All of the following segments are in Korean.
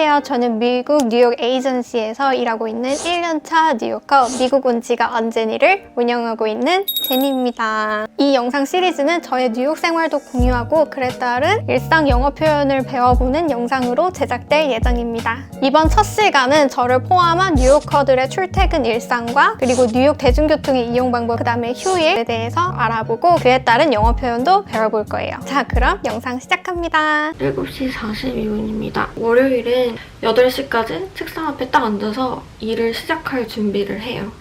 안녕하세요. 저는 미국 뉴욕 에이전시에서 일하고 있는 1년차 뉴요커 미국 온 지가 언제니를 운영하고 있는 제니입니다. 이 영상 시리즈는 저의 뉴욕 생활도 공유하고 그에 따른 일상 영어 표현을 배워보는 영상으로 제작될 예정입니다. 이번 첫 시간은 저를 포함한 뉴요커들의 출퇴근 일상과 그리고 뉴욕 대중교통의 이용 방법, 그 다음에 휴일에 대해서 알아보고 그에 따른 영어 표현도 배워볼 거예요. 자, 그럼 영상 시작합니다. 7시 42분입니다. 월요일은 8시까지 책상 앞에 딱 앉아서 일을 시작할 준비를 해요.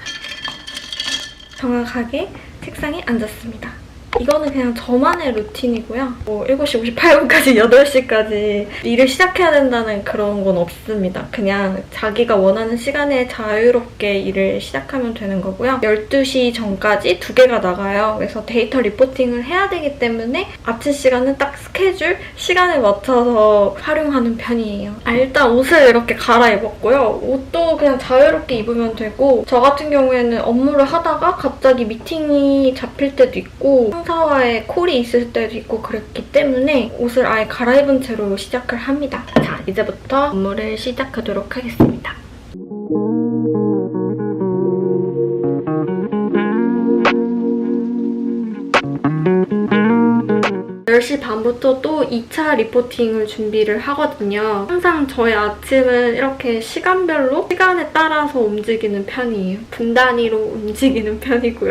정확하게 책상에 앉았습니다. 이거는 그냥 저만의 루틴이고요. 7시 58분까지 8시까지 일을 시작해야 된다는 그런 건 없습니다. 그냥 자기가 원하는 시간에 자유롭게 일을 시작하면 되는 거고요. 12시 전까지 2개가 나가요. 그래서 데이터 리포팅을 해야 되기 때문에 아침 시간은 딱 스케줄, 시간에 맞춰서 활용하는 편이에요. 일단 옷을 이렇게 갈아입었고요. 옷도 그냥 자유롭게 입으면 되고, 저 같은 경우에는 업무를 하다가 갑자기 미팅이 잡힐 때도 있고 상사와의 콜이 있을 때도 있고 그랬기 때문에 옷을 아예 갈아입은 채로 시작을 합니다. 자, 이제부터 업무를 시작하도록 하겠습니다. (10시) 반부터 또 2차 리포팅을 준비를 하거든요. 항상 저의 아침은 이렇게 시간별로 시간에 따라서 움직이는 편이에요. 분 단위로 움직이는 편이고요.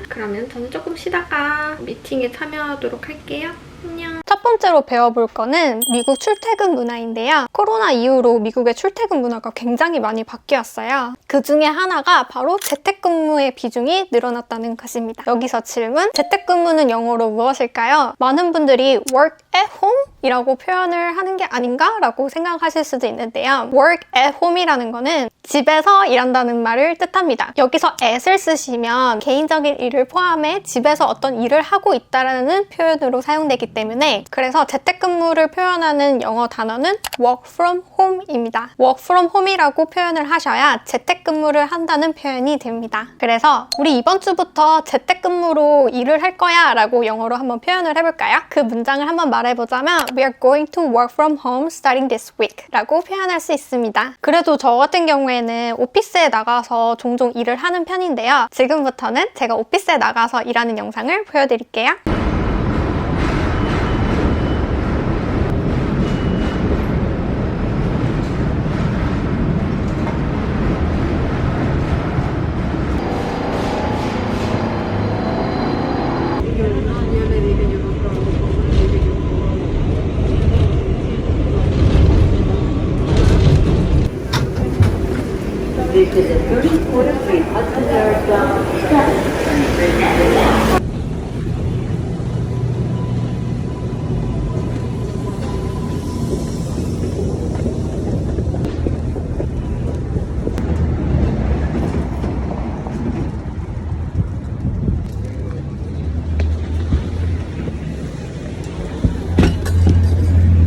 그러면 저는 조금 쉬다가 미팅에 참여하도록 할게요. 안녕. 첫 번째로 배워볼 거는 미국 출퇴근 문화인데요. 코로나 이후로 미국의 출퇴근 문화가 굉장히 많이 바뀌었어요. 그 중에 하나가 바로 재택근무의 비중이 늘어났다는 것입니다. 여기서 질문, 재택근무는 영어로 무엇일까요? 많은 분들이 work at home? 이라고 표현을 하는 게 아닌가? 라고 생각하실 수도 있는데요. work at home이라는 거는 집에서 일한다는 말을 뜻합니다. 여기서 at을 쓰시면 개인적인 일을 포함해 집에서 어떤 일을 하고 있다는 표현으로 사용되기 때문에, 그래서 재택근무를 표현하는 영어 단어는 work from home입니다. work from home이라고 표현을 하셔야 재택근무를 한다는 표현이 됩니다. 그래서 우리 이번 주부터 재택근무로 일을 할 거야 라고 영어로 한번 표현을 해볼까요? 그 문장을 한번 말해보자면 We are going to work from home starting this week 라고 표현할 수 있습니다. 그래도 저 같은 경우에는 오피스에 나가서 종종 일을 하는 편인데요. 지금부터는 제가 오피스에 나가서 일하는 영상을 보여드릴게요. This is a 34th Street Hudson Yards bound 7.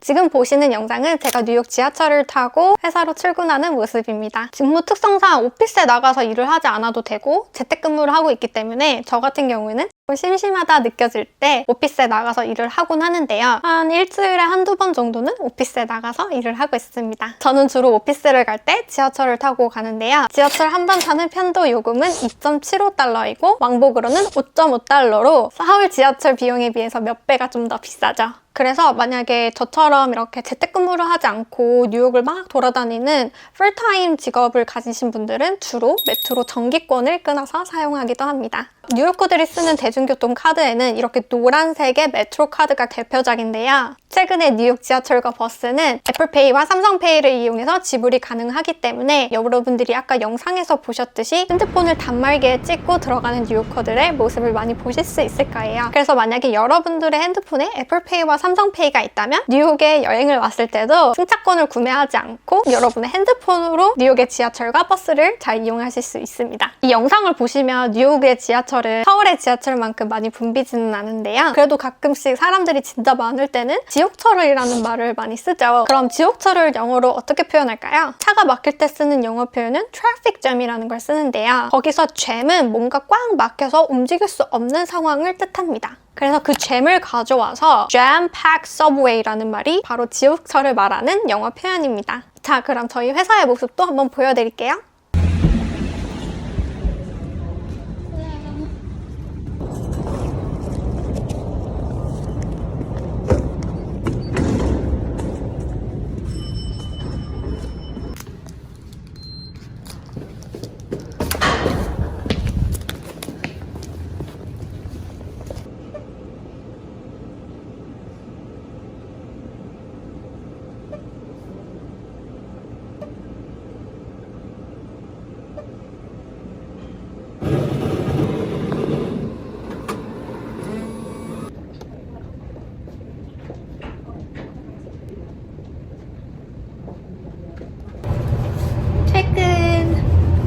지금 보시는 영상은 제가 뉴욕 지하철을 타고 회사로 출근하는 모습입니다. 직무 특성상 오피스에 나가서 일을 하지 않아도 되고 재택근무를 하고 있기 때문에 저 같은 경우에는 심심하다 느껴질 때 오피스에 나가서 일을 하곤 하는데요. 한 일주일에 한두 번 정도는 오피스에 나가서 일을 하고 있습니다. 저는 주로 오피스를 갈 때 지하철을 타고 가는데요. 지하철 한 번 타는 편도 요금은 2.75달러이고 왕복으로는 5.5달러로 서울 지하철 비용에 비해서 몇 배가 좀 더 비싸죠. 그래서 만약에 저처럼 이렇게 재택근무를 하지 않고 뉴욕을 막 돌아다니는 풀타임 직업을 가지신 분들은 주로 메트로 정기권을 끊어서 사용하기도 합니다. 뉴요커들이 쓰는 대중교통 카드에는 이렇게 노란색의 메트로 카드가 대표적인데요. 최근에 뉴욕 지하철과 버스는 애플페이와 삼성페이를 이용해서 지불이 가능하기 때문에 여러분들이 아까 영상에서 보셨듯이 핸드폰을 단말기에 찍고 들어가는 뉴요커들의 모습을 많이 보실 수 있을 거예요. 그래서 만약에 여러분들의 핸드폰에 애플페이와 삼성페이가 있다면 뉴욕에 여행을 왔을 때도 승차권을 구매하지 않고 여러분의 핸드폰으로 뉴욕의 지하철과 버스를 잘 이용하실 수 있습니다. 이 영상을 보시면 뉴욕의 지하철은 서울의 지하철만큼 많이 붐비지는 않은데요. 그래도 가끔씩 사람들이 진짜 많을 때는 지옥철이라는 말을 많이 쓰죠. 그럼 지옥철을 영어로 어떻게 표현할까요? 차가 막힐 때 쓰는 영어 표현은 traffic jam이라는 걸 쓰는데요. 거기서 jam은 뭔가 꽉 막혀서 움직일 수 없는 상황을 뜻합니다. 그래서 그 jam을 가져와서 jam-packed subway라는 말이 바로 지옥철을 말하는 영어 표현입니다. 자, 그럼 저희 회사의 모습도 한번 보여드릴게요.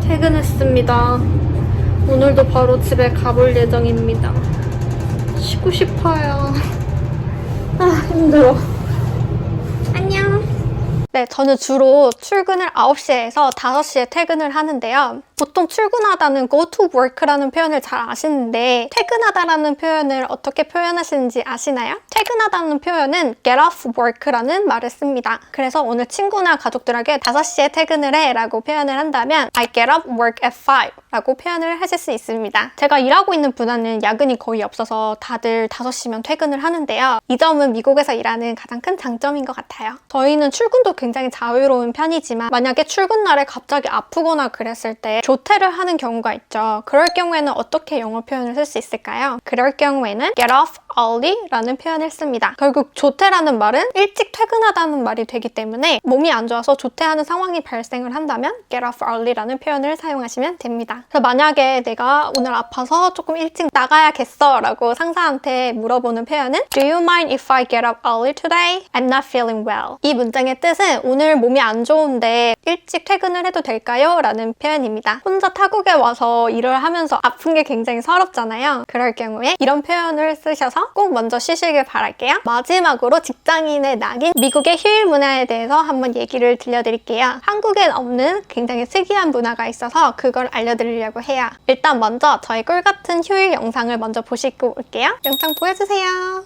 퇴근했습니다. 오늘도 바로 집에 가볼 예정입니다. 쉬고 싶어요. 힘들어. 안녕. 네, 저는 주로 출근을 9시에 해서 5시에 퇴근을 하는데요. 보통 출근하다는 go to work라는 표현을 잘 아시는데 퇴근하다라는 표현을 어떻게 표현하시는지 아시나요? 퇴근하다는 표현은 get off work라는 말을 씁니다. 그래서 오늘 친구나 가족들에게 5시에 퇴근을 해 라고 표현을 한다면 I get off work at 5 라고 표현을 하실 수 있습니다. 제가 일하고 있는 분야는 야근이 거의 없어서 다들 5시면 퇴근을 하는데요. 이 점은 미국에서 일하는 가장 큰 장점인 것 같아요. 저희는 출근도 굉장히 자유로운 편이지만 만약에 출근 날에 갑자기 아프거나 그랬을 때 조퇴를 하는 경우가 있죠. 그럴 경우에는 어떻게 영어 표현을 쓸 수 있을까요? 그럴 경우에는 get off early 라는 표현을 씁니다. 결국 조퇴라는 말은 일찍 퇴근하다는 말이 되기 때문에 몸이 안 좋아서 조퇴하는 상황이 발생을 한다면 get off early 라는 표현을 사용하시면 됩니다. 그래서 만약에 내가 오늘 아파서 조금 일찍 나가야겠어 라고 상사한테 물어보는 표현은 Do you mind if I get up early today? I'm not feeling well. 이 문장의 뜻은 오늘 몸이 안 좋은데 일찍 퇴근을 해도 될까요? 라는 표현입니다. 혼자 타국에 와서 일을 하면서 아픈 게 굉장히 서럽잖아요. 그럴 경우에 이런 표현을 쓰셔서 꼭 먼저 쉬시길 바랄게요. 마지막으로 직장인의 낙인 미국의 휴일 문화에 대해서 한번 얘기를 들려드릴게요. 한국엔 없는 굉장히 특이한 문화가 있어서 그걸 알려드리려고 해요. 일단 먼저 저희 꿀같은 휴일 영상을 먼저 보시고 올게요. 영상 보여주세요.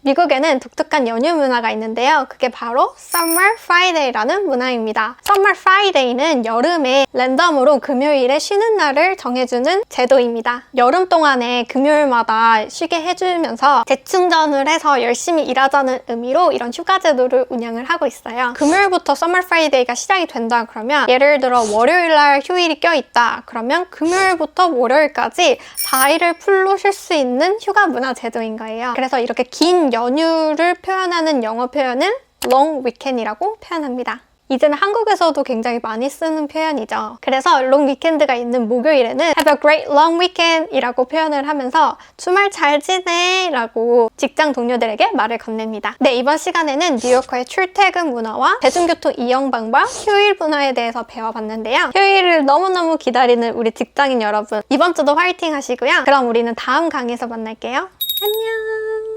미국에는 독특한 연휴 문화가 있는데요. 그게 바로 Summer Friday라는 문화입니다. Summer Friday는 여름에 랜덤으로 금요일에 쉬는 날을 정해주는 제도입니다. 여름 동안에 금요일마다 쉬게 해주면서 재충전을 해서 열심히 일하자는 의미로 이런 휴가 제도를 운영을 하고 있어요. 금요일부터 Summer Friday가 시작이 된다 그러면 예를 들어 월요일날 휴일이 껴있다 그러면 금요일부터 월요일까지 4일을 풀로 쉴 수 있는 휴가 문화 제도인 거예요. 그래서 이렇게 긴 연휴를 표현하는 영어 표현은 long weekend이라고 표현합니다. 이제는 한국에서도 굉장히 많이 쓰는 표현이죠. 그래서 롱 위켄드가 있는 목요일에는 Have a great long weekend 이라고 표현을 하면서 주말 잘 지내 라고 직장 동료들에게 말을 건넵니다. 네, 이번 시간에는 뉴요커의 출퇴근 문화와 대중교통 이용 방법, 휴일 문화에 대해서 배워봤는데요. 휴일을 너무너무 기다리는 우리 직장인 여러분, 이번 주도 화이팅 하시고요. 그럼 우리는 다음 강의에서 만날게요. 안녕.